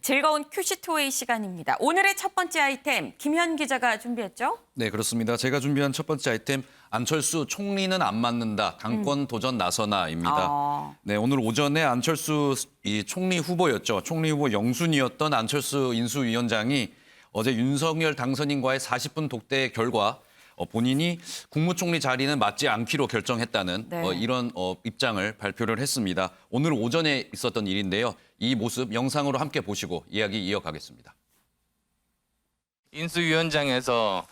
즐거운 큐시트웨이 시간입니다. 오늘의 첫 번째 아이템 김현 기자가 준비했죠? 네, 그렇습니다. 제가 준비한 첫 번째 아이템 안철수 총리는 안 맞는다. 당권 도전 나서나입니다. 네, 오늘 오전에 안철수 이 총리 후보였죠. 총리 후보 영순이었던 안철수 인수위원장이 어제 윤석열 당선인과의 40분 독대 결과 본인이 국무총리 자리는 맞지 않기로 결정했다는 이런 입장을 발표를 했습니다. 오늘 오전에 있었던 일인데요. 이 모습 영상으로 함께 보시고 이야기 이어가겠습니다. 인수위원장에서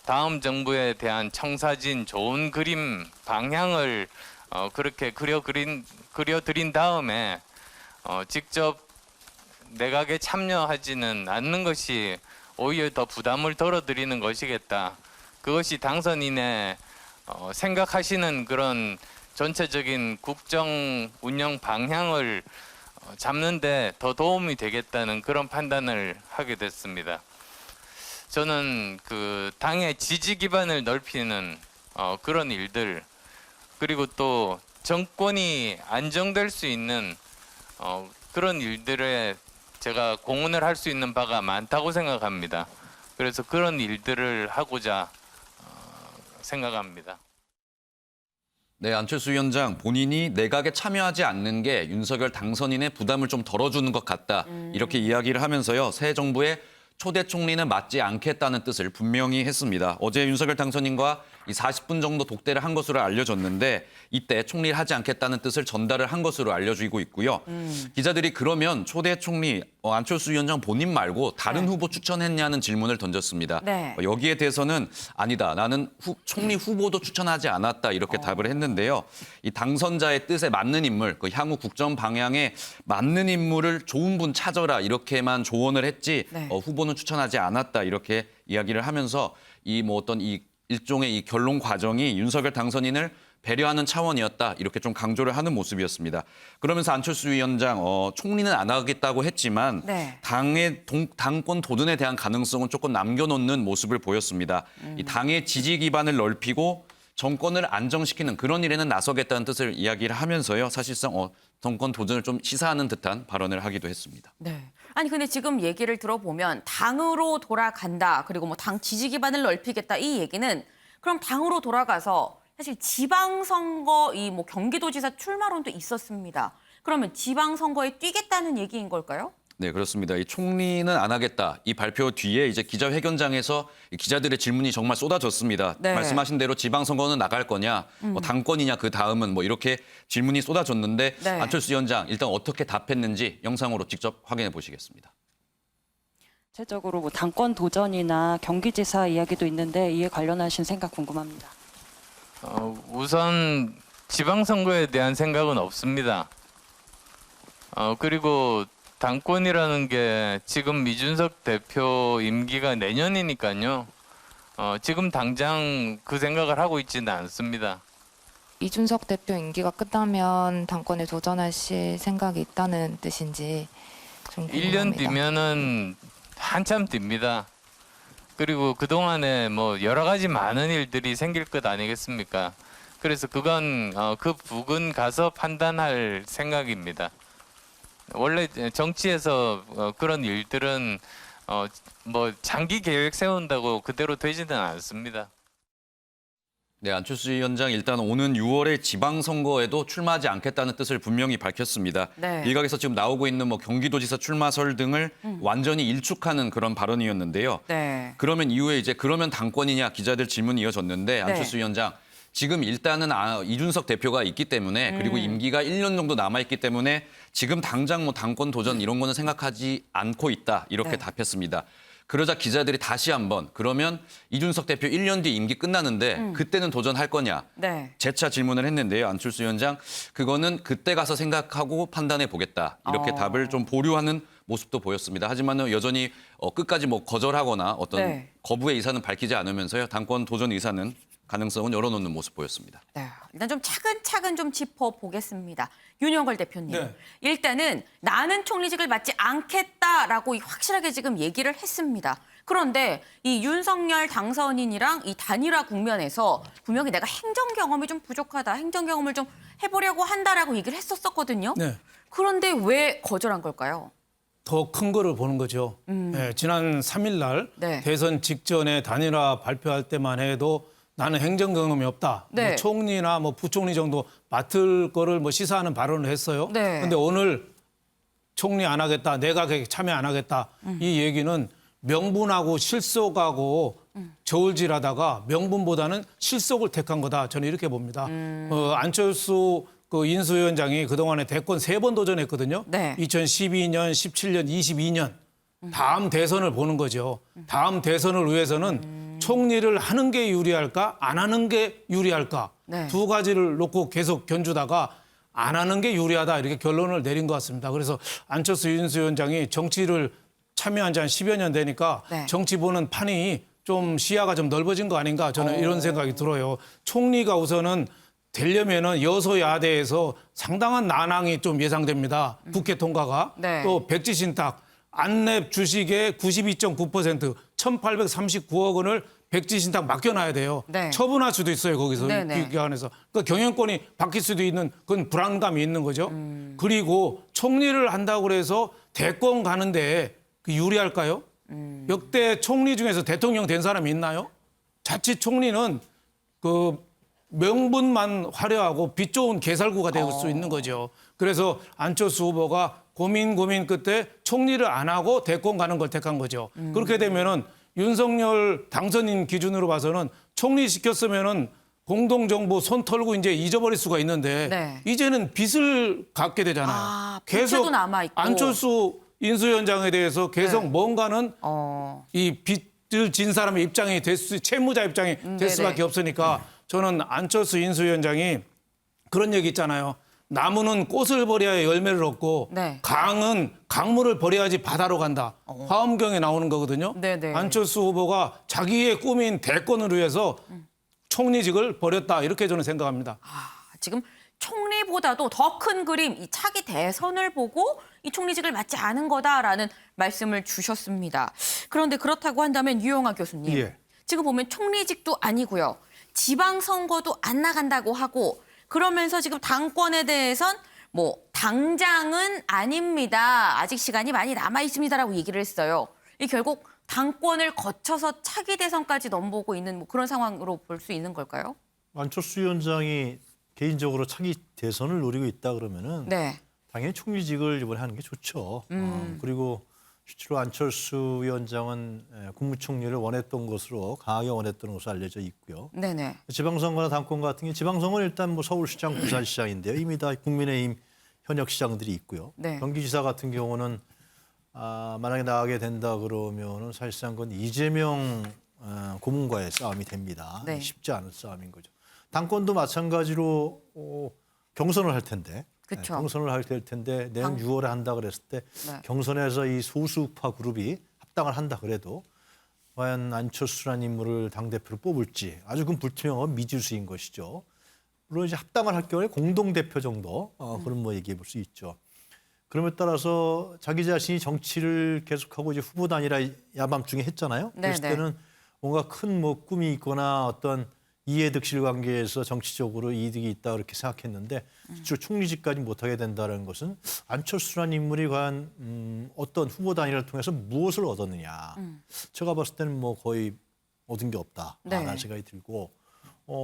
다음 정부에 대한 청사진 좋은 그림 방향을 그렇게 그려드린 다음에 직접 내각에 참여하지는 않는 것이 오히려 더 부담을 덜어드리는 것이겠다. 그것이 당선인의 생각하시는 그런 전체적인 국정 운영 방향을 잡는데 더 도움이 되겠다는 그런 판단을 하게 됐습니다. 저는 그 당의 지지 기반을 넓히는 그런 일들, 그리고 또 정권이 안정될 수 있는 그런 일들에 제가 공헌을 할 수 있는 바가 많다고 생각합니다. 그래서 그런 일들을 하고자 생각합니다. 네, 안철수 위원장 본인이 내각에 참여하지 않는 게 윤석열 당선인의 부담을 좀 덜어주는 것 같다. 이렇게 이야기를 하면서요. 새 정부의 초대 총리는 맞지 않겠다는 뜻을 분명히 했습니다. 어제 윤석열 당선인과 이 40분 정도 독대를 한 것으로 알려졌는데 이때 총리를 하지 않겠다는 뜻을 전달을 한 것으로 알려지고 있고요. 기자들이 그러면 초대 총리 안철수 위원장 본인 말고 다른 후보 추천했냐는 질문을 던졌습니다. 여기에 대해서는 아니다. 나는 총리 후보도 추천하지 않았다. 이렇게 답을 했는데요. 이 당선자의 뜻에 맞는 인물, 그 향후 국정 방향에 맞는 인물을 좋은 분 찾아라. 이렇게만 조언을 했지 후보는 추천하지 않았다. 이렇게 이야기를 하면서 어떤 일종의 이 결론 과정이 윤석열 당선인을 배려하는 차원이었다. 이렇게 좀 강조를 하는 모습이었습니다. 그러면서 안철수 위원장 총리는 안 하겠다고 했지만 당의 당권 도전에 대한 가능성은 조금 남겨놓는 모습을 보였습니다. 이 당의 지지 기반을 넓히고 정권을 안정시키는 그런 일에는 나서겠다는 뜻을 이야기를 하면서요. 사실상 정권 도전을 좀 시사하는 듯한 발언을 하기도 했습니다. 아니 근데 지금 얘기를 들어보면 당으로 돌아간다. 그리고 뭐 당 지지 기반을 넓히겠다. 이 얘기는 그럼 당으로 돌아가서 사실 지방선거 이 뭐 경기도지사 출마론도 있었습니다. 그러면 지방선거에 뛰겠다는 얘기인 걸까요? 네, 그렇습니다. 이 총리는 안 하겠다. 이 발표 뒤에 이제 기자회견장에서 기자들의 질문이 정말 쏟아졌습니다. 말씀하신 대로 지방선거는 나갈 거냐, 당권이냐, 그 다음은 이렇게 질문이 쏟아졌는데 안철수 위원장 일단 어떻게 답했는지 영상으로 직접 확인해 보시겠습니다. 구체적으로 뭐 당권 도전이나 경기지사 이야기도 있는데 이에 관련하신 생각 궁금합니다. 우선 지방선거에 대한 생각은 없습니다. 그리고 당권이라는 게 지금 이준석 대표 임기가 내년이니까요. 지금 당장 그 생각을 하고 있지는 않습니다. 이준석 대표 임기가 끝나면 당권에 도전하실 생각이 있다는 뜻인지 좀 궁금합니다. 1년 뒤면은 한참 뒤입니다. 그리고 그동안에 여러 가지 많은 일들이 생길 것 아니겠습니까? 그래서 그건 그 부근 가서 판단할 생각입니다. 원래 정치에서 그런 일들은 장기 계획 세운다고 그대로 되지는 않습니다. 네, 안철수 위원장 일단 오는 6월에 지방선거에도 출마하지 않겠다는 뜻을 분명히 밝혔습니다. 일각에서 지금 나오고 있는 경기도지사 출마설 등을 완전히 일축하는 그런 발언이었는데요. 그러면 이후에 그러면 당권이냐 기자들 질문이 이어졌는데 안철수 위원장 지금 일단은 이준석 대표가 있기 때문에 그리고 임기가 1년 정도 남아있기 때문에 지금 당장 당권 도전 이런 거는 생각하지 않고 있다. 이렇게 답했습니다. 그러자 기자들이 다시 한번 그러면 이준석 대표 1년 뒤 임기 끝나는데 그때는 도전할 거냐. 재차 질문을 했는데요. 안철수 위원장 그거는 그때 가서 생각하고 판단해 보겠다. 이렇게 답을 좀 보류하는 모습도 보였습니다. 하지만 여전히 끝까지 거절하거나 어떤 거부의 의사는 밝히지 않으면서요. 당권 도전 의사는 가능성은 열어놓는 모습 보였습니다. 일단 좀 차근차근 좀 짚어보겠습니다. 윤영걸 대표님. 일단은 나는 총리직을 맡지 않겠다라고 확실하게 지금 얘기를 했습니다. 그런데 이 윤석열 당선인이랑 이 단일화 국면에서 분명히 내가 행정 경험이 좀 부족하다. 행정 경험을 좀 해보려고 한다라고 얘기를 했었거든요. 그런데 왜 거절한 걸까요? 더 큰 거를 보는 거죠. 예, 지난 3일 날 네. 대선 직전에 단일화 발표할 때만 해도 나는 행정 경험이 없다. 네. 뭐 총리나 뭐 부총리 정도 맡을 거를 뭐 시사하는 발언을 했어요. 네. 근데 오늘 총리 안 하겠다, 내각에 참여 안 하겠다. 이 얘기는 명분하고 실속하고 저울질하다가 명분보다는 실속을 택한 거다. 저는 이렇게 봅니다. 안철수 그 인수위원장이 그동안에 대권 3번 도전했거든요. 네. 2012년, 17년, 22년. 다음 대선을 보는 거죠. 다음 대선을 위해서는 총리를 하는 게 유리할까, 안 하는 게 유리할까. 네. 두 가지를 놓고 계속 견주다가 안 하는 게 유리하다 이렇게 결론을 내린 것 같습니다. 그래서 안철수 인수위원장이 정치를 참여한 지 한 10여 년 되니까 네. 정치 보는 판이 좀 시야가 좀 넓어진 거 아닌가 저는 이런 생각이 들어요. 총리가 우선은 되려면은 여소야대에서 상당한 난항이 좀 예상됩니다. 국회 통과가. 네. 또 백지 신탁, 안랩 주식의 92.9% 1,839억 원을 백지 신탁 맡겨놔야 돼요. 네. 처분할 수도 있어요, 거기서. 네네. 이 기관에서. 그러니까 경영권이 바뀔 수도 있는 그건 불안감이 있는 거죠. 그리고 총리를 한다고 그래서 대권 가는데 그 유리할까요? 역대 총리 중에서 대통령 된 사람이 있나요? 자칫 총리는 그 명분만 화려하고 빛 좋은 개살구가 될 수 있는 거죠. 그래서 안철수 후보가 고민 끝에 총리를 안 하고 대권 가는 걸 택한 거죠. 그렇게 되면은 윤석열 당선인 기준으로 봐서는 총리 시켰으면은 공동정부 손 털고 이제 잊어버릴 수가 있는데 네. 이제는 빚을 갚게 되잖아요. 아, 부채도 남아있고. 안철수 인수위원장에 대해서 계속 네. 뭔가는 이 빚을 진 사람의 입장이 채무자 입장이 될 수밖에 네네. 없으니까 저는 안철수 인수위원장이 그런 얘기 있잖아요. 나무는 꽃을 버려야 열매를 얻고 네. 강은 강물을 버려야지 바다로 간다. 화엄경에 나오는 거거든요. 네네. 안철수 후보가 자기의 꿈인 대권을 위해서 총리직을 버렸다. 이렇게 저는 생각합니다. 지금 총리보다도 더 큰 그림, 이 차기 대선을 보고 이 총리직을 맡지 않은 거다라는 말씀을 주셨습니다. 그런데 그렇다고 한다면 유영하 교수님, 예. 지금 보면 총리직도 아니고요. 지방선거도 안 나간다고 하고 그러면서 지금 당권에 대해선 뭐 당장은 아닙니다. 아직 시간이 많이 남아 있습니다라고 얘기를 했어요. 이 결국 당권을 거쳐서 차기 대선까지 넘보고 있는 뭐 그런 상황으로 볼 수 있는 걸까요? 안철수 위원장이 개인적으로 차기 대선을 노리고 있다 그러면은 네. 당연히 총리직을 이번에 하는 게 좋죠. 그리고 실제로 안철수 위원장은 국무총리를 원했던 것으로 강하게 원했던 것으로 알려져 있고요. 네네. 지방선거나 당권 같은 게 지방선거는 일단 뭐 서울시장, 부산시장인데요. 이미 다 국민의힘 현역 시장들이 있고요. 네. 경기지사 같은 경우는 만약에 나가게 된다 그러면은 사실상 그건 이재명 고문과의 싸움이 됩니다. 네. 쉽지 않은 싸움인 거죠. 당권도 마찬가지로 경선을 할 텐데, 그쵸. 경선을 할 텐데 내년 6월에 한다 그랬을 때 네. 경선에서 이 소수파 그룹이 합당을 한다 그래도 과연 안철수라는 인물을 당 대표로 뽑을지 아주 그 불투명한 미지수인 것이죠. 물론 이제 합당을 할 경우에 공동 대표 정도 그런 뭐 얘기해 볼 수 있죠. 그럼에 따라서 자기 자신이 정치를 계속하고 이제 후보 단일화 야밤중에 했잖아요. 그랬을 네네. 때는 뭔가 큰 뭐 꿈이 있거나 어떤 이해득실 관계에서 정치적으로 이득이 있다 그렇게 생각했는데 실제로 총리직까지 못하게 된다는 것은 안철수라는 인물이 과연 어떤 후보 단일화를 통해서 무엇을 얻었느냐. 제가 봤을 때는 뭐 거의 얻은 게 없다라는 네. 생각이 들고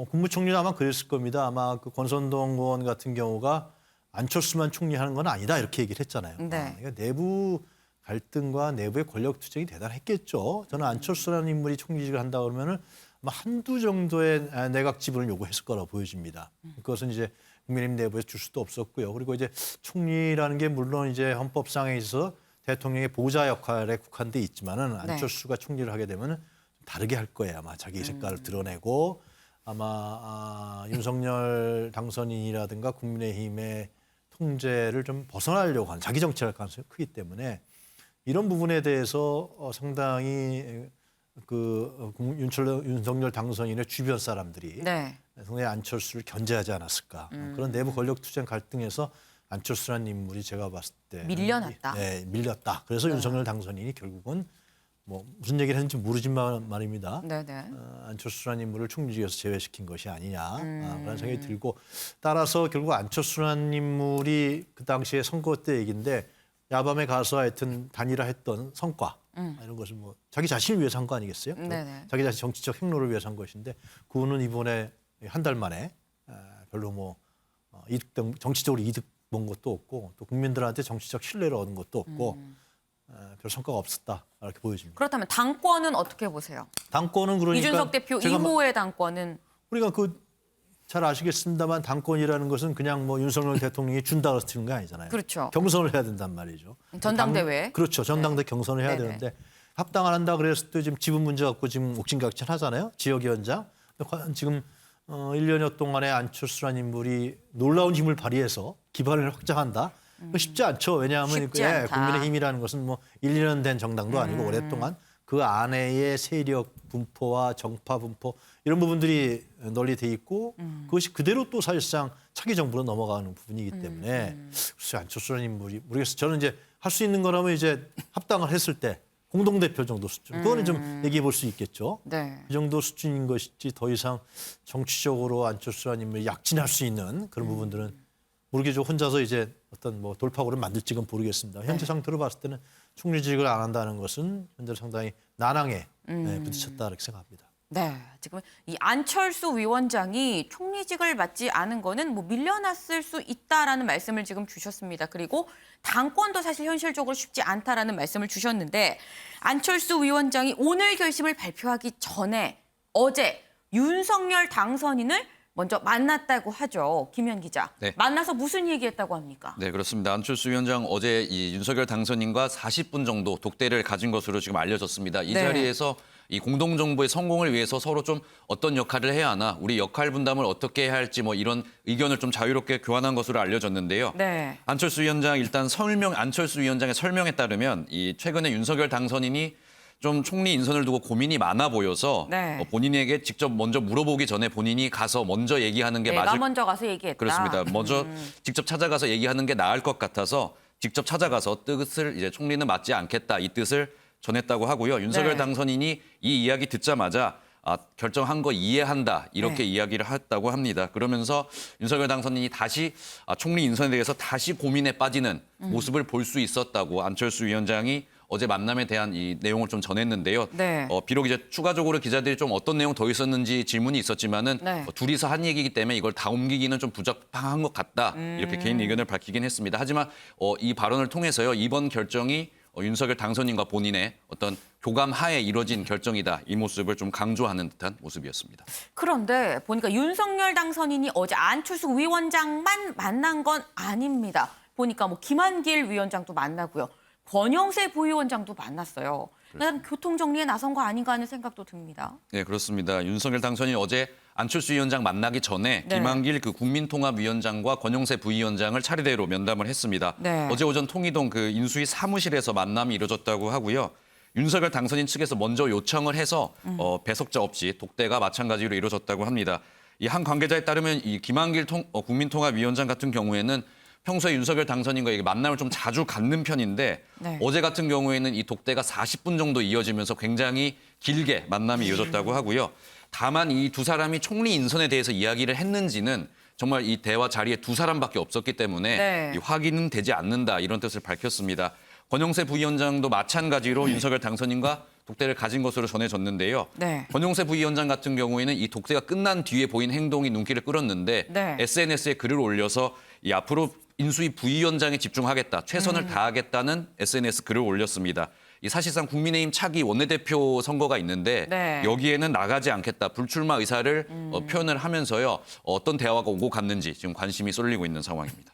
국무총리는 아마 그랬을 겁니다. 아마 그 권선동 의원 같은 경우가 안철수만 총리하는 건 아니다 이렇게 얘기를 했잖아요. 네. 그러니까 내부 갈등과 내부의 권력 투쟁이 대단했겠죠. 저는 안철수라는 인물이 총리직을 한다 그러면은 아마 한두 정도의 내각 지분을 요구했을 거라고 보여집니다. 그것은 이제 국민의힘 내부에 줄 수도 없었고요. 그리고 이제 총리라는 게 물론 이제 헌법상에 있어서 대통령의 보좌 역할에 국한돼 있지만은 안철수가 총리를 하게 되면은 다르게 할 거예요. 아마 자기 색깔을 드러내고 아마 윤석열 당선인이라든가 국민의힘의 통제를 좀 벗어나려고 하는 자기 정치할 가능성이 크기 때문에 이런 부분에 대해서 상당히 그 윤석열 당선인의 주변 사람들이 네. 상당히 안철수를 견제하지 않았을까. 그런 내부 권력 투쟁 갈등에서 안철수라는 인물이 제가 봤을 때 밀려났다. 네, 밀렸다. 그래서 윤석열 당선인이 결국은 뭐 무슨 얘기를 했는지 모르지만 말입니다. 네네. 안철수라는 인물을 총리직에서 제외시킨 것이 아니냐 그런 생각이 들고 따라서 결국 안철수라는 인물이 그 당시에 선거 때 얘기인데 야밤에 가서 하여튼 단일화했던 성과 이런 것은 뭐 자기 자신을 위해서 한 거 아니겠어요? 네네. 자기 자신 정치적 행로를 위해서 한 것인데 그거는 이번에 한 달 만에 별로 뭐 정치적으로 이득 본 것도 없고 또 국민들한테 정치적 신뢰를 얻은 것도 없고 별 성과가 없었다 이렇게 보여집니다. 그렇다면 당권은 어떻게 보세요? 당권은 그러니까 이준석 대표 제가 이후의 당권은 우리가 잘 아시겠습니다만 당권이라는 것은 그냥 뭐 윤석열 대통령이 준다 그래서 주는 게 아니잖아요. 그렇죠. 경선을 해야 된단 말이죠. 전당대회. 그렇죠. 전당대 경선을 해야 네네. 되는데 합당 안 한다 그랬을 때 지금 지분 문제 갖고 지금 옥신각신하잖아요. 지역위원장. 과연 지금 1년여 동안에 안철수라는 인물이 놀라운 힘을 발휘해서 기반을 확장한다. 그거 쉽지 않죠. 왜냐하면 쉽지 않다. 국민의힘이라는 것은 뭐 1, 2년 된 정당도 아니고 오랫동안 그 안에의 세력 분포와 정파 분포 이런 부분들이 널리 돼 있고 그것이 그대로 또 사실상 차기 정부로 넘어가는 부분이기 때문에 글쎄 안철수라는 인물이 모르겠어요. 저는 이제 할 수 있는 거라면 이제 합당을 했을 때 공동대표 정도 수준 그거는 좀 얘기해 볼 수 있겠죠. 네. 그 정도 수준인 것이지 더 이상 정치적으로 안철수라는 인물이 약진할 수 있는 그런 부분들은 모르겠죠. 혼자서 이제 어떤 뭐 돌파구를 만들지는 모르겠습니다. 현재 상태로 봤을 때는 총리직을 안 한다는 것은 현재 상당히 난항에 부딪혔다 이렇게 생각합니다. 네, 지금 이 안철수 위원장이 총리직을 맡지 않은 거는 뭐 밀려났을 수 있다라는 말씀을 지금 주셨습니다. 그리고 당권도 사실 현실적으로 쉽지 않다라는 말씀을 주셨는데 안철수 위원장이 오늘 결심을 발표하기 전에 어제 윤석열 당선인을 먼저 만났다고 하죠. 김현 기자. 네. 만나서 무슨 얘기했다고 합니까? 네, 그렇습니다. 안철수 위원장 어제 이 윤석열 당선인과 40분 정도 독대를 가진 것으로 지금 알려졌습니다. 이 네. 자리에서 이 공동정부의 성공을 위해서 서로 좀 어떤 역할을 해야 하나, 우리 역할 분담을 어떻게 해야 할지 뭐 이런 의견을 좀 자유롭게 교환한 것으로 알려졌는데요. 네. 안철수 위원장 일단 안철수 위원장의 설명에 따르면 이 최근에 윤석열 당선인이 좀 총리 인선을 두고 고민이 많아 보여서 네. 본인에게 직접 먼저 물어보기 전에 본인이 가서 먼저 얘기하는 게 내가 맞을 먼저 가서 얘기했다. 그렇습니다. 먼저 직접 찾아가서 얘기하는 게 나을 것 같아서 직접 찾아가서 뜻을 이제 총리는 맞지 않겠다 이 뜻을 전했다고 하고요. 윤석열 네. 당선인이 이 이야기 듣자마자 결정한 거 이해한다 이렇게 네. 이야기를 했다고 합니다. 그러면서 윤석열 당선인이 다시 총리 인선에 대해서 다시 고민에 빠지는 모습을 볼 수 있었다고 안철수 위원장이 어제 만남에 대한 이 내용을 좀 전했는데요. 네. 비록 이제 추가적으로 기자들이 좀 어떤 내용 더 있었는지 질문이 있었지만은 네. 둘이서 한 얘기이기 때문에 이걸 다 옮기기는 좀 부적합한 것 같다 이렇게 개인 의견을 밝히긴 했습니다. 하지만 이 발언을 통해서요 이번 결정이 윤석열 당선인과 본인의 어떤 교감 하에 이루어진 결정이다 이 모습을 좀 강조하는 듯한 모습이었습니다. 그런데 보니까 윤석열 당선인이 어제 안철수 위원장만 만난 건 아닙니다. 보니까 뭐 김한길 위원장도 만나고요. 권영세 부위원장도 만났어요. 그냥 교통 정리에 나선 거 아닌가 하는 생각도 듭니다. 네, 그렇습니다. 윤석열 당선인이 어제 안철수 위원장 만나기 전에 네. 김한길 국민통합위원장과 권영세 부위원장을 차례대로 면담을 했습니다. 네. 어제 오전 통이동 인수위 사무실에서 만남이 이루어졌다고 하고요. 윤석열 당선인 측에서 먼저 요청을 해서 배석자 없이 독대가 마찬가지로 이루어졌다고 합니다. 이 한 관계자에 따르면 이 김한길 국민통합위원장 같은 경우에는 평소에 윤석열 당선인과 이게 만남을 좀 자주 갖는 편인데 네. 어제 같은 경우에는 이 독대가 40분 정도 이어지면서 굉장히 길게 만남이 이어졌다고 하고요. 다만 이 두 사람이 총리 인선에 대해서 이야기를 했는지는 정말 이 대화 자리에 두 사람밖에 없었기 때문에 네. 이 확인은 되지 않는다 이런 뜻을 밝혔습니다. 권영세 부위원장도 마찬가지로 윤석열 당선인과 독대를 가진 것으로 전해졌는데요. 네. 권영세 부위원장 같은 경우에는 이 독대가 끝난 뒤에 보인 행동이 눈길을 끌었는데 네. SNS에 글을 올려서 이 앞으로 인수위 부위원장에 집중하겠다, 최선을 다하겠다는 SNS 글을 올렸습니다. 이 사실상 국민의힘 차기 원내대표 선거가 있는데 네. 여기에는 나가지 않겠다, 불출마 의사를 표현을 하면서요 어떤 대화가 오고 갔는지 지금 관심이 쏠리고 있는 상황입니다.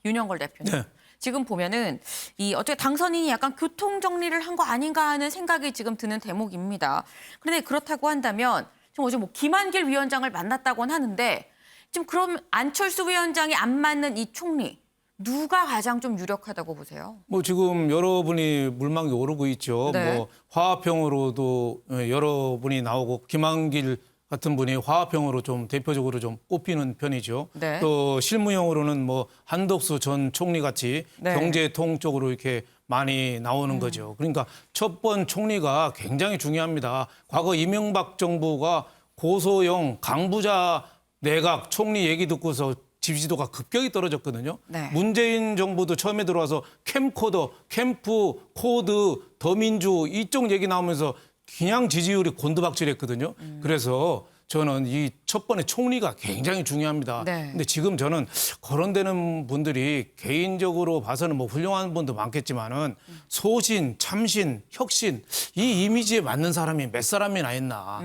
윤영걸 대표님. 네. 지금 보면은 이 어떻게 당선인이 약간 교통 정리를 한 거 아닌가 하는 생각이 지금 드는 대목입니다. 그런데 그렇다고 한다면 지금 어제 뭐 김한길 위원장을 만났다고는 하는데 지금 그럼 안철수 위원장이 안 맞는 이 총리 누가 가장 좀 유력하다고 보세요? 뭐 지금 여러분이 물망에 오르고 있죠. 네. 뭐 화합형으로도 여러분이 나오고 김한길 같은 분이 화합형으로 좀 대표적으로 좀 꼽히는 편이죠. 네. 또 실무형으로는 뭐 한덕수 전 총리 같이 네. 경제통 쪽으로 이렇게 많이 나오는 거죠. 그러니까 첫 번 총리가 굉장히 중요합니다. 과거 이명박 정부가 고소형 강부자 내각 총리 얘기 듣고서 지지도가 급격히 떨어졌거든요. 네. 문재인 정부도 처음에 들어와서 캠코더, 캠프, 코드, 더민주 이쪽 얘기 나오면서 그냥 지지율이 곤두박질했거든요. 그래서 저는 이 첫 번째 총리가 굉장히 중요합니다. 네. 근데 지금 저는 거론되는 분들이 개인적으로 봐서는 뭐 훌륭한 분도 많겠지만은 소신, 참신, 혁신 이 이미지에 맞는 사람이 몇 사람이나 있나.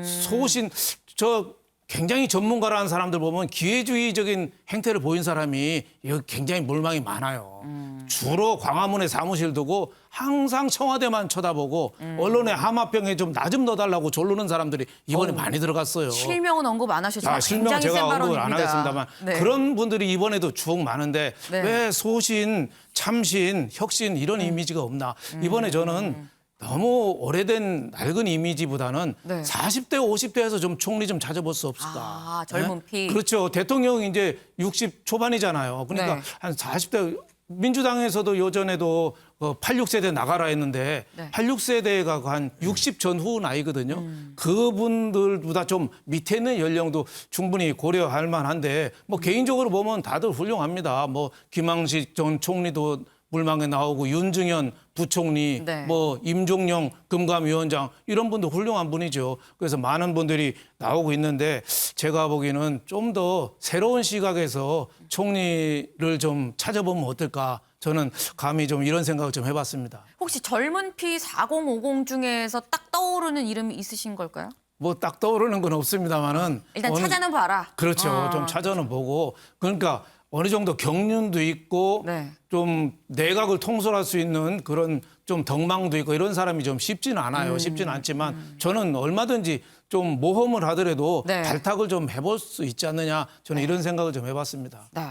소신 저 굉장히 전문가라는 사람들 보면 기회주의적인 행태를 보인 사람이 여기 굉장히 물망이 많아요. 주로 광화문에 사무실 두고 항상 청와대만 쳐다보고 언론의 하마평에 좀 나 좀 넣어달라고 조르는 사람들이 이번에 많이 들어갔어요. 실명은 언급 안 하셨지만 실명 굉장히 센 제가 언급을 발언입니다. 안 하겠습니다만 네. 그런 분들이 이번에도 쭉 많은데 네. 왜 소신, 참신, 혁신 이런 이미지가 없나. 이번에 저는 너무 오래된 낡은 이미지보다는 네. 40대, 50대에서 좀 총리 좀 찾아볼 수 없을까. 아, 젊은 피. 그렇죠. 대통령이 이제 60 초반이잖아요. 그러니까 네. 한 40대 민주당에서도 예전에도 86세대 나가라 했는데 네. 86세대가 한 60 전후 나이거든요. 그분들보다 좀 밑에 있는 연령도 충분히 고려할 만한데 뭐 개인적으로 보면 다들 훌륭합니다. 뭐 김항식 전 총리도 물망에 나오고 윤증현 부총리, 네. 뭐 임종영 금감위원장 이런 분도 훌륭한 분이죠. 그래서 많은 분들이 나오고 있는데 제가 보기에는 좀 더 새로운 시각에서 총리를 좀 찾아보면 어떨까. 저는 감히 좀 이런 생각을 좀 해봤습니다. 혹시 젊은 피 4050 중에서 딱 떠오르는 이름이 있으신 걸까요? 뭐 딱 떠오르는 건 없습니다만은 일단 어느- 찾아는 봐라. 그렇죠. 좀 찾아는 보고 그러니까 어느 정도 경륜도 있고 네. 좀 내각을 통솔할 수 있는 그런 좀 덕망도 있고 이런 사람이 좀 쉽지는 않아요. 쉽지는 않지만 저는 얼마든지 좀 모험을 하더라도 네. 발탁을 좀 해볼 수 있지 않느냐 저는 이런 생각을 좀 해봤습니다. 네.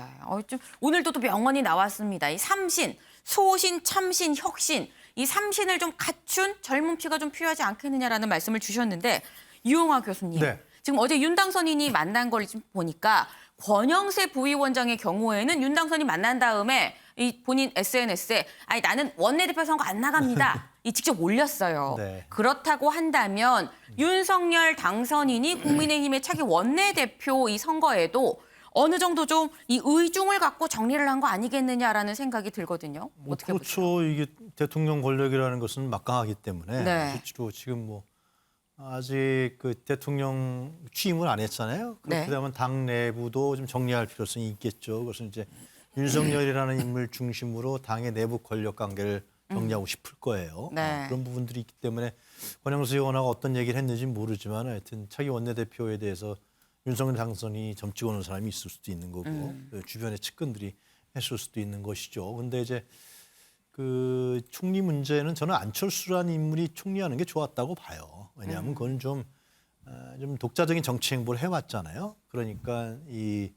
좀 오늘도 또 명언이 나왔습니다. 이 삼신, 소신, 참신, 혁신. 이 삼신을 좀 갖춘 젊은 피가 좀 필요하지 않겠느냐라는 말씀을 주셨는데 유용화 교수님. 네. 지금 어제 윤당선인이 만난 걸 좀 보니까 권영세 부위원장의 경우에는 윤당선이 만난 다음에 이 본인 SNS에 아니 나는 원내대표 선거 안 나갑니다. 이 직접 올렸어요. 네. 그렇다고 한다면 윤석열 당선인이 국민의힘의 차기 원내대표 이 선거에도 어느 정도 좀 이 의중을 갖고 정리를 한 거 아니겠느냐라는 생각이 들거든요. 뭐 어떻게 보세요? 그렇죠. 이게 대통령 권력이라는 것은 막강하기 때문에 네. 실제로 지금 뭐 아직 그 대통령 취임을 안 했잖아요. 그렇게 네. 되면 당 내부도 좀 정리할 필요성이 있겠죠. 그것은 이제 윤석열이라는 인물 중심으로 당의 내부 권력 관계를 정리하고 싶을 거예요. 네. 그런 부분들이 있기 때문에 권영수 의원하고 어떤 얘기를 했는지 모르지만 하여튼 차기 원내대표에 대해서 윤석열 당선이 점 찍어놓은 사람이 있을 수도 있는 거고 그 주변의 측근들이 했을 수도 있는 것이죠. 근데 이제 그 총리 문제는 저는 안철수라는 인물이 총리하는 게 좋았다고 봐요. 왜냐하면 그건 좀 독자적인 정치 행보를 해왔잖아요. 그러니까 이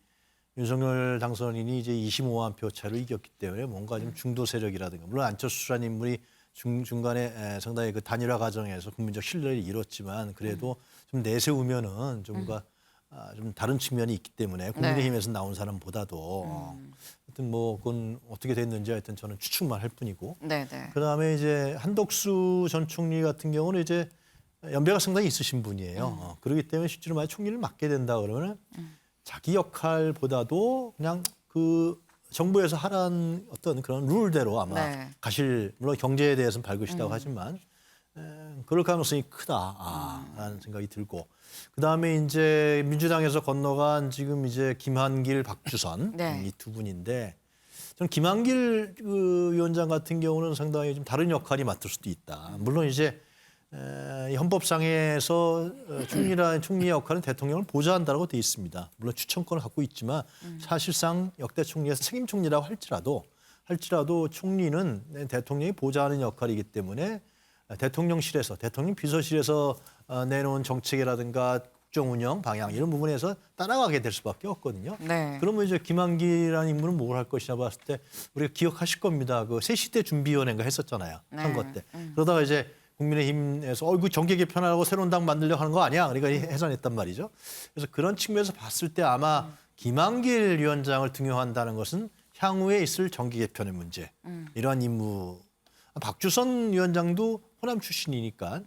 윤석열 당선인이 이제 25만 표 차로 이겼기 때문에 뭔가 좀 중도 세력이라든가 물론 안철수라는 인물이 중간에 상당히 그 단일화 과정에서 국민적 신뢰를 잃었지만 그래도 좀 내세우면은 좀가 좀 다른 측면이 있기 때문에 국민의힘에서 나온 사람보다도 하여튼 뭐 그건 어떻게 됐는지 하여튼 저는 추측만 할 뿐이고 네, 네. 그다음에 이제 한덕수 전 총리 같은 경우는 이제 연배가 상당히 있으신 분이에요. 그렇기 때문에 실제로 만약 총리를 맡게 된다 그러면은 자기 역할보다도 그냥 그 정부에서 하라는 어떤 그런 룰대로 아마 네. 가실 물론 경제에 대해서는 밝으시다고 하지만 그럴 가능성이 크다라는 생각이 들고 그다음에 이제 민주당에서 건너간 지금 이제 김한길, 박주선 네. 이 두 분인데 저는 김한길 그 위원장 같은 경우는 상당히 좀 다른 역할이 맡을 수도 있다. 물론 이제 이 헌법상에서 총리의 역할은 대통령을 보좌한다고 돼 있습니다. 물론 추천권을 갖고 있지만 사실상 역대 총리에서 책임 총리라고 할지라도 총리는 대통령이 보좌하는 역할이기 때문에 대통령실에서 대통령 비서실에서 내놓은 정책이라든가 국정 운영 방향 이런 부분에서 따라가게 될 수밖에 없거든요. 네. 그러면 이제 김한길이라는 인물은 뭘 할 것이냐 봤을 때 우리가 기억하실 겁니다. 그 새시대 준비위원회인가 했었잖아요. 네. 선거 때. 그러다가 이제 국민의힘에서 이거 정계 개편하고 새로운 당 만들려고 하는 거 아니야? 그러니까 해산했단 말이죠. 그래서 그런 측면에서 봤을 때 아마 김한길 위원장을 등용한다는 것은 향후에 있을 정계 개편의 문제 이러한 임무. 박주선 위원장도 호남 출신이니까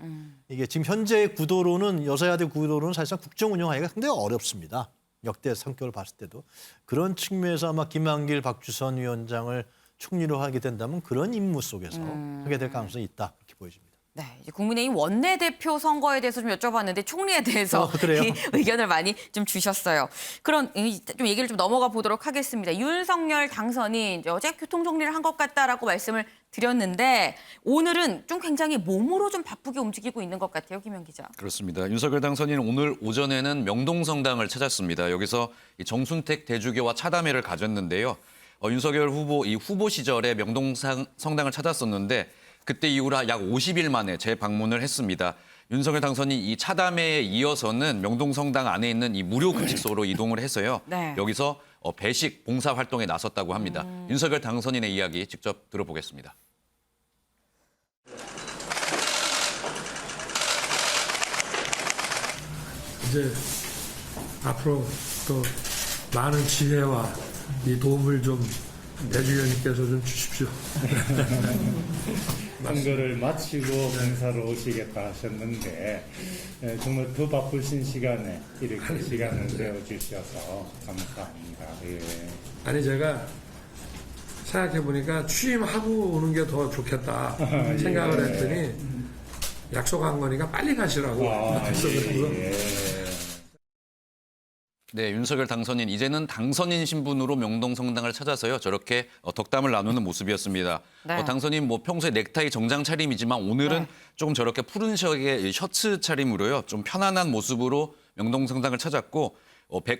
이게 지금 현재 구도로는 여서야대 구도로는 사실상 국정 운영하기가 상당히 어렵습니다. 역대 성격을 봤을 때도 그런 측면에서 아마 김한길, 박주선 위원장을 총리로 하게 된다면 그런 임무 속에서 하게 될 가능성이 있다 그렇게 보여집니다. 네, 이제 국민의힘 원내대표 선거에 대해서 좀 여쭤봤는데 총리에 대해서 그래요? 이 의견을 많이 좀 주셨어요. 좀 얘기를 좀 넘어가 보도록 하겠습니다. 윤석열 당선인 이제 어제 교통 정리를 한 것 같다라고 말씀을 드렸는데 오늘은 좀 굉장히 몸으로 좀 바쁘게 움직이고 있는 것 같아요, 김현 기자. 그렇습니다. 윤석열 당선인은 오늘 오전에는 명동성당을 찾았습니다. 여기서 이 정순택 대주교와 차담회를 가졌는데요. 윤석열 후보 이 후보 시절에 명동성당을 찾았었는데 그때 이후로 약 50일 만에 재방문을 했습니다. 윤석열 당선인이 이 차담회에 이어서는 명동성당 안에 있는 이 무료 급식소로 이동을 해서요. 네. 여기서 배식 봉사 활동에 나섰다고 합니다. 윤석열 당선인의 이야기 직접 들어보겠습니다. 이제 앞으로 또 많은 지혜와 이 도움을 좀 대주교님께서 좀 주십시오. 선거를 마치고 봉사로 오시겠다 하셨는데 정말 더 바쁘신 시간에 이렇게 시간을 내어주셔서 감사합니다. 예. 아니 제가 생각해 보니까 취임하고 오는 게 더 좋겠다 생각을 했더니 약속한 거니까 빨리 가시라고 약속했고요. 네, 윤석열 당선인 이제는 당선인 신분으로 명동성당을 찾아서요. 저렇게 덕담을 나누는 모습이었습니다. 네. 당선인 평소에 넥타이 정장 차림이지만 오늘은 네. 조금 저렇게 푸른 셔츠의 셔츠 차림으로요. 좀 편안한 모습으로 명동성당을 찾았고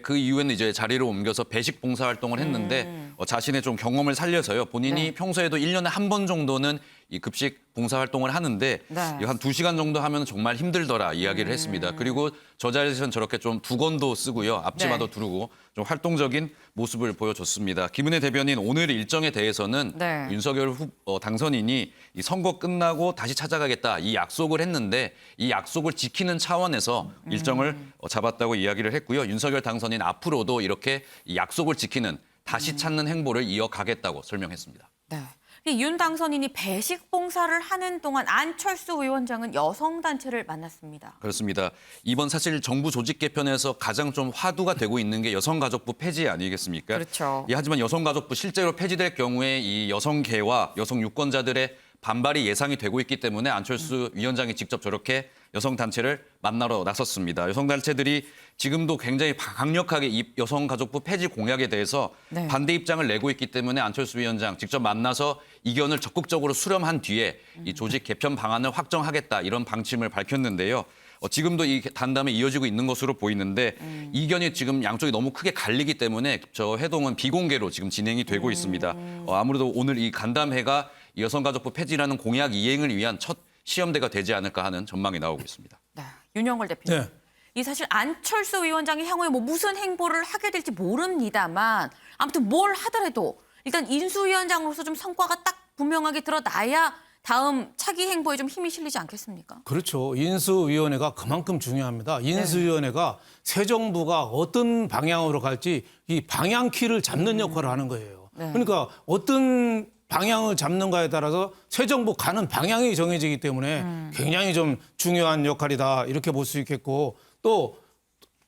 그 이후에는 이제 자리를 옮겨서 배식 봉사 활동을 했는데 자신의 좀 경험을 살려서요. 본인이 네. 평소에도 1년에 한 번 정도는 이 급식 봉사 활동을 하는데 네. 한 2시간 정도 하면 정말 힘들더라 이야기를 했습니다. 그리고 저 자리에서는 저렇게 좀 두건도 쓰고요. 앞치마도 네. 두르고 좀 활동적인 모습을 보여줬습니다. 김은혜 대변인 오늘 일정에 대해서는 네. 윤석열 당선인이 이 선거 끝나고 다시 찾아가겠다 이 약속을 했는데 이 약속을 지키는 차원에서 일정을 잡았다고 이야기를 했고요. 윤석열 당선인 앞으로도 이렇게 이 약속을 지키는 다시 찾는 행보를 이어가겠다고 설명했습니다. 네. 윤 당선인이 배식 봉사를 하는 동안 안철수 위원장은 여성 단체를 만났습니다. 그렇습니다. 이번 사실 정부 조직 개편에서 가장 좀 화두가 되고 있는 게 여성가족부 폐지 아니겠습니까? 그렇죠. 하지만 여성가족부 실제로 폐지될 경우에 이 여성계와 여성 유권자들의 반발이 예상이 되고 있기 때문에 안철수 위원장이 직접 저렇게 여성단체를 만나러 나섰습니다. 여성단체들이 지금도 굉장히 강력하게 이 여성가족부 폐지 공약에 대해서 네. 반대 입장을 내고 있기 때문에 안철수 위원장 직접 만나서 이견을 적극적으로 수렴한 뒤에 이 조직 개편 방안을 확정하겠다 이런 방침을 밝혔는데요. 지금도 이 단담에 이어지고 있는 것으로 보이는데 이견이 지금 양쪽이 너무 크게 갈리기 때문에 저 회동은 비공개로 지금 진행이 되고 있습니다. 아무래도 오늘 이 간담회가 여성가족부 폐지라는 공약 이행을 위한 첫 시험대가 되지 않을까 하는 전망이 나오고 있습니다. 네. 윤영걸 대표님. 네. 이 사실 안철수 위원장이 향후에 무슨 행보를 하게 될지 모릅니다만 아무튼 뭘 하더라도 일단 인수위원장으로서 좀 성과가 딱 분명하게 드러나야 다음 차기 행보에 좀 힘이 실리지 않겠습니까? 그렇죠. 인수위원회가 그만큼 중요합니다. 인수위원회가 새 정부가 어떤 방향으로 갈지 이 방향키를 잡는 역할을 하는 거예요. 네. 그러니까 어떤 방향을 잡는가에 따라서 새 정부 가는 방향이 정해지기 때문에 굉장히 좀 중요한 역할이다 이렇게 볼 수 있겠고 또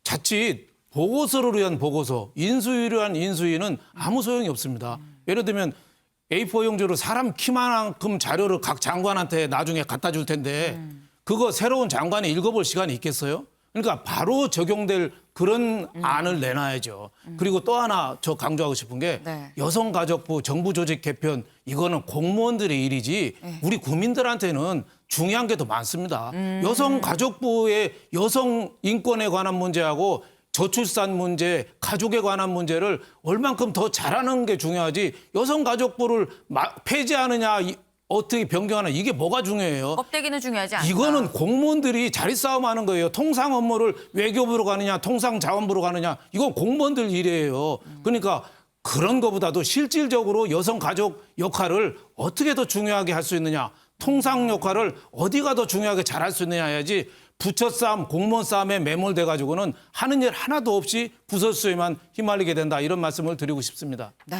자칫 보고서를 위한 보고서, 인수위를 위한 인수위는 아무 소용이 없습니다. 예를 들면 A4 용지로 사람 키만큼 자료를 각 장관한테 나중에 갖다 줄 텐데 그거 새로운 장관이 읽어볼 시간이 있겠어요? 그러니까 바로 적용될 그런 안을 내놔야죠. 그리고 또 하나 저 강조하고 싶은 게 네. 여성가족부 정부 조직 개편 이거는 공무원들의 일이지 우리 국민들한테는 중요한 게 더 많습니다. 여성가족부의 여성 인권에 관한 문제하고 저출산 문제, 가족에 관한 문제를 얼만큼 더 잘하는 게 중요하지 여성가족부를 폐지하느냐 어떻게 변경하느냐 이게 뭐가 중요해요. 껍데기는 중요하지 않다. 이거는 공무원들이 자리 싸움하는 거예요. 통상 업무를 외교부로 가느냐 통상자원부로 가느냐 이건 공무원들 일이에요. 그러니까 그런 것보다도 실질적으로 여성가족 역할을 어떻게 더 중요하게 할 수 있느냐 통상 역할을 어디가 더 중요하게 잘할 수 있느냐 해야지 부처 싸움, 공무원 싸움에 매몰돼 가지고는 하는 일 하나도 없이 부서수에만 휘말리게 된다 이런 말씀을 드리고 싶습니다. 네.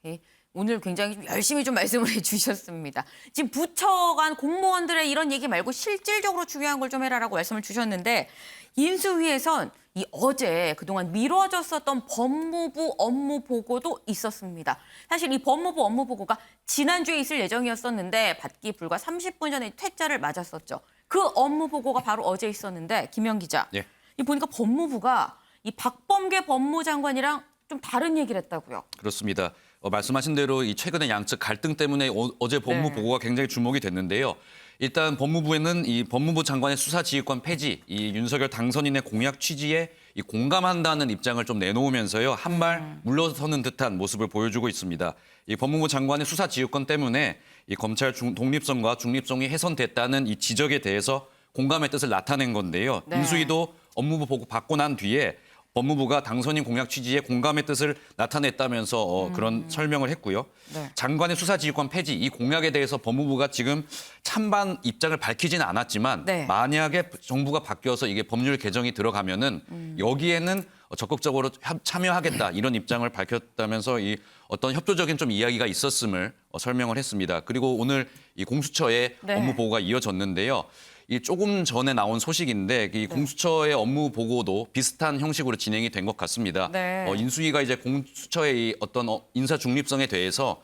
이 오늘 굉장히 좀 열심히 좀 말씀을 해주셨습니다. 지금 부처 간 공무원들의 이런 얘기 말고 실질적으로 중요한 걸 좀 해라라고 말씀을 주셨는데 인수위에선 이 어제 그동안 미뤄졌었던 법무부 업무 보고도 있었습니다. 사실 이 법무부 업무 보고가 지난주에 있을 예정이었었는데 받기 불과 30분 전에 퇴짜를 맞았었죠. 그 업무 보고가 바로 어제 있었는데 김영 기자, 예. 이 보니까 법무부가 이 박범계 법무장관이랑 좀 다른 얘기를 했다고요. 그렇습니다. 말씀하신 대로 이 최근의 양측 갈등 때문에 어제 법무 네. 보고가 굉장히 주목이 됐는데요. 일단 법무부에는 이 법무부 장관의 수사지휘권 폐지, 이 윤석열 당선인의 공약 취지에 이 공감한다는 입장을 좀 내놓으면서요. 한 발 물러서는 듯한 모습을 보여주고 있습니다. 이 법무부 장관의 수사지휘권 때문에 이 검찰 독립성과 중립성이 훼손됐다는 이 지적에 대해서 공감의 뜻을 나타낸 건데요. 네. 인수위도 업무부 보고 받고 난 뒤에 법무부가 당선인 공약 취지에 공감의 뜻을 나타냈다면서 그런 설명을 했고요. 네. 장관의 수사지휘권 폐지, 이 공약에 대해서 법무부가 지금 찬반 입장을 밝히지는 않았지만 네. 만약에 정부가 바뀌어서 이게 법률 개정이 들어가면은 여기에는 적극적으로 참여하겠다 이런 입장을 밝혔다면서 이 어떤 협조적인 좀 이야기가 있었음을 설명을 했습니다. 그리고 오늘 이 공수처의 네. 업무 보고가 이어졌는데요. 이 조금 전에 나온 소식인데 이 공수처의 업무 보고도 비슷한 형식으로 진행이 된 것 같습니다. 네. 인수위가 이제 공수처의 이 어떤 인사 중립성에 대해서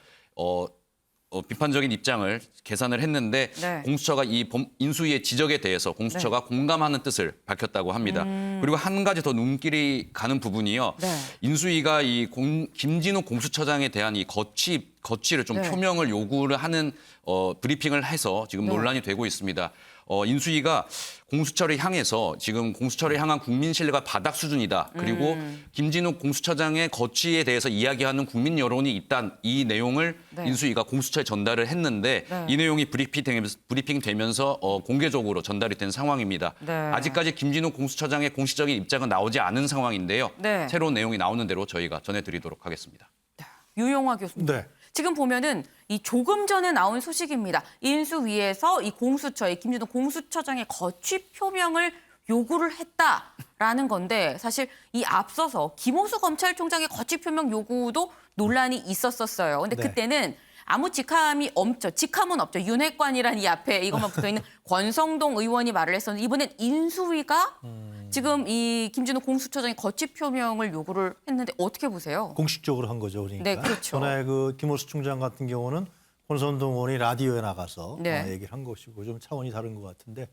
비판적인 입장을 계산을 했는데 네. 공수처가 이 인수위의 지적에 대해서 공수처가 공감하는 뜻을 밝혔다고 합니다. 그리고 한 가지 더 눈길이 가는 부분이요. 네. 인수위가 이 김진욱 공수처장에 대한 이 거취를 좀 네. 표명을 요구를 하는 브리핑을 해서 지금 네. 논란이 되고 있습니다. 인수위가 공수처를 향해서 지금 공수처를 향한 국민 신뢰가 바닥 수준이다. 그리고 김진욱 공수처장의 거취에 대해서 이야기하는 국민 여론이 있다. 이 내용을 네. 인수위가 공수처에 전달을 했는데 네. 이 내용이 브리핑 되면서 공개적으로 전달이 된 상황입니다. 네. 아직까지 김진욱 공수처장의 공식적인 입장은 나오지 않은 상황인데요. 네. 새로운 내용이 나오는 대로 저희가 전해드리도록 하겠습니다. 유용화 교수님. 네. 지금 보면은 이 조금 전에 나온 소식입니다. 인수위에서 이 공수처의 김진욱 공수처장의 거취 표명을 요구를 했다라는 건데 사실 이 앞서서 김호수 검찰총장의 거취 표명 요구도 논란이 있었었어요. 근데 네. 그때는 아무 직함은 없죠. 윤핵관이란 이 앞에 이것만 붙어 있는 권성동 의원이 말을 했었는데 이번엔 인수위가 지금 이 김진욱 공수처장의 거취 표명을 요구를 했는데 어떻게 보세요? 공식적으로 한 거죠. 그러니까. 네, 그렇죠. 전에 그 김호수 총장 같은 경우는 권선동 의원이 라디오에 나가서 네. 얘기를 한 것이고 좀 차원이 다른 것 같은데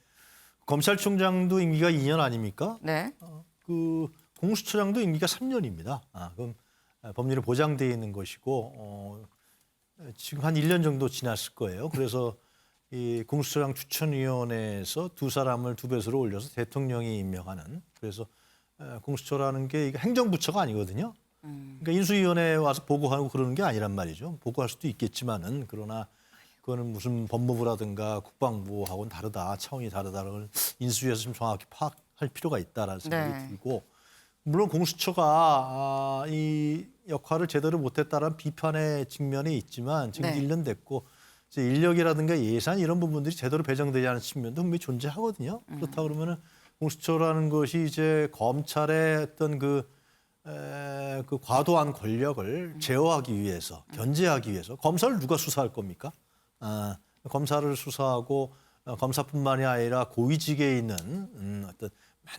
검찰총장도 임기가 2년 아닙니까? 네. 그 공수처장도 임기가 3년입니다. 그럼 법률에 보장되어 있는 것이고 지금 한 1년 정도 지났을 거예요. 그래서 이 공수처장 추천위원회에서 두 사람을 두 배수로 올려서 대통령이 임명하는 그래서 공수처라는 게 이게 행정부처가 아니거든요. 그러니까 인수위원회에 와서 보고하고 그러는 게 아니란 말이죠. 보고할 수도 있겠지만은 그러나 그거는 무슨 법무부라든가 국방부하고는 다르다, 차원이 다르다를 인수위에서 좀 정확히 파악할 필요가 있다라는 생각이 네. 들고 물론 공수처가 이 역할을 제대로 못했다라는 비판의 측면이 있지만 지금 네. 1년 됐고 이제 인력이라든가 예산 이런 부분들이 제대로 배정되지 않은 측면도 분명히 존재하거든요. 그렇다 그러면은 공수처라는 것이 이제 검찰의 어떤 그 과도한 권력을 제어하기 위해서 견제하기 위해서 검사를 누가 수사할 겁니까? 검사를 수사하고 검사뿐만이 아니라 고위직에 있는 어떤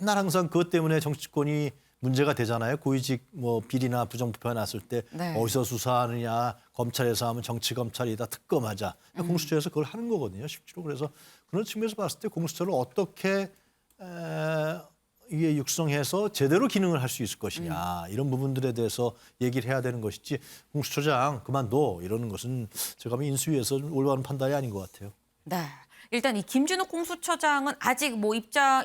맨날 항상 그것 때문에 정치권이 문제가 되잖아요. 고위직 뭐 비리나 부정부패가 났을 때 네. 어디서 수사하느냐, 검찰에서 하면 정치 검찰이다, 특검하자. 공수처에서 그걸 하는 거거든요, 실제로. 그래서 그런 측면에서 봤을 때 공수처를 어떻게 이게 육성해서 제대로 기능을 할 수 있을 것이냐 이런 부분들에 대해서 얘기를 해야 되는 것이지 공수처장 그만둬 이러는 것은 제가 보면 인수위에서 올바른 판단이 아닌 것 같아요. 네. 일단 이 김진욱 공수처장은 아직 뭐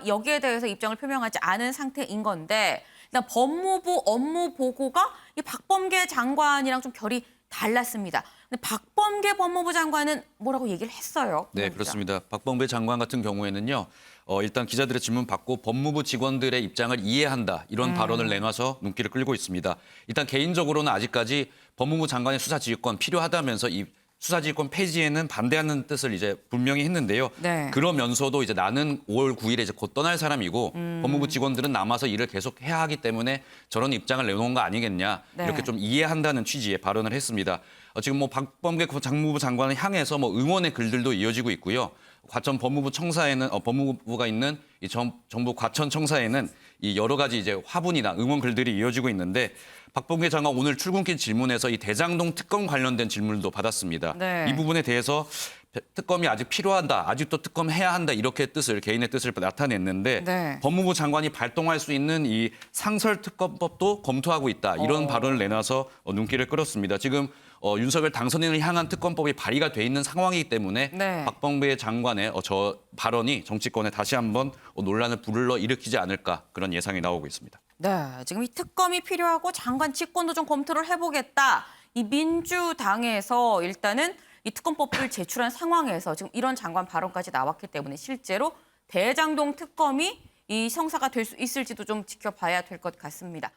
여기에 대해서 입장을 표명하지 않은 상태인 건데 일단 법무부 업무 보고가 이 박범계 장관이랑 좀 결이 달랐습니다. 근데 박범계 법무부 장관은 뭐라고 얘기를 했어요? 네, 그렇습니다. 박범계 장관 같은 경우에는요. 일단 기자들의 질문 받고 법무부 직원들의 입장을 이해한다. 이런 발언을 내놔서 눈길을 끌고 있습니다. 일단 개인적으로는 아직까지 법무부 장관의 수사 지휘권 필요하다면서 이 수사지휘권 폐지에는 반대하는 뜻을 이제 분명히 했는데요. 네. 그러면서도 이제 나는 5월 9일에 이제 곧 떠날 사람이고 법무부 직원들은 남아서 일을 계속 해야 하기 때문에 저런 입장을 내놓은 거 아니겠냐 네. 이렇게 좀 이해한다는 취지의 발언을 했습니다. 지금 뭐 박범계 장무부 장관을 향해서 뭐 응원의 글들도 이어지고 있고요. 과천 법무부 청사에는 법무부가 있는 이 정부 과천 청사에는 이 여러 가지 이제 화분이나 응원 글들이 이어지고 있는데 박범계 장관 오늘 출근길 질문에서 이 대장동 특검 관련된 질문도 받았습니다. 네. 이 부분에 대해서 특검이 아직 필요하다, 아직도 특검해야 한다 이렇게 개인의 뜻을 나타냈는데 네. 법무부 장관이 발동할 수 있는 이 상설특검법도 검토하고 있다 이런 발언을 내놔서 눈길을 끌었습니다. 지금 윤석열 당선인을 향한 특검법이 발의가 돼 있는 상황이기 때문에 네. 박범계 장관의 저 발언이 정치권에 다시 한번 논란을 불러일으키지 않을까 그런 예상이 나오고 있습니다. 네, 지금 이 특검이 필요하고 장관 직권도 좀 검토를 해보겠다. 이 민주당에서 일단은 이 특검법을 제출한 상황에서 지금 이런 장관 발언까지 나왔기 때문에 실제로 대장동 특검이 이 성사가 될 수 있을지도 좀 지켜봐야 될 것 같습니다.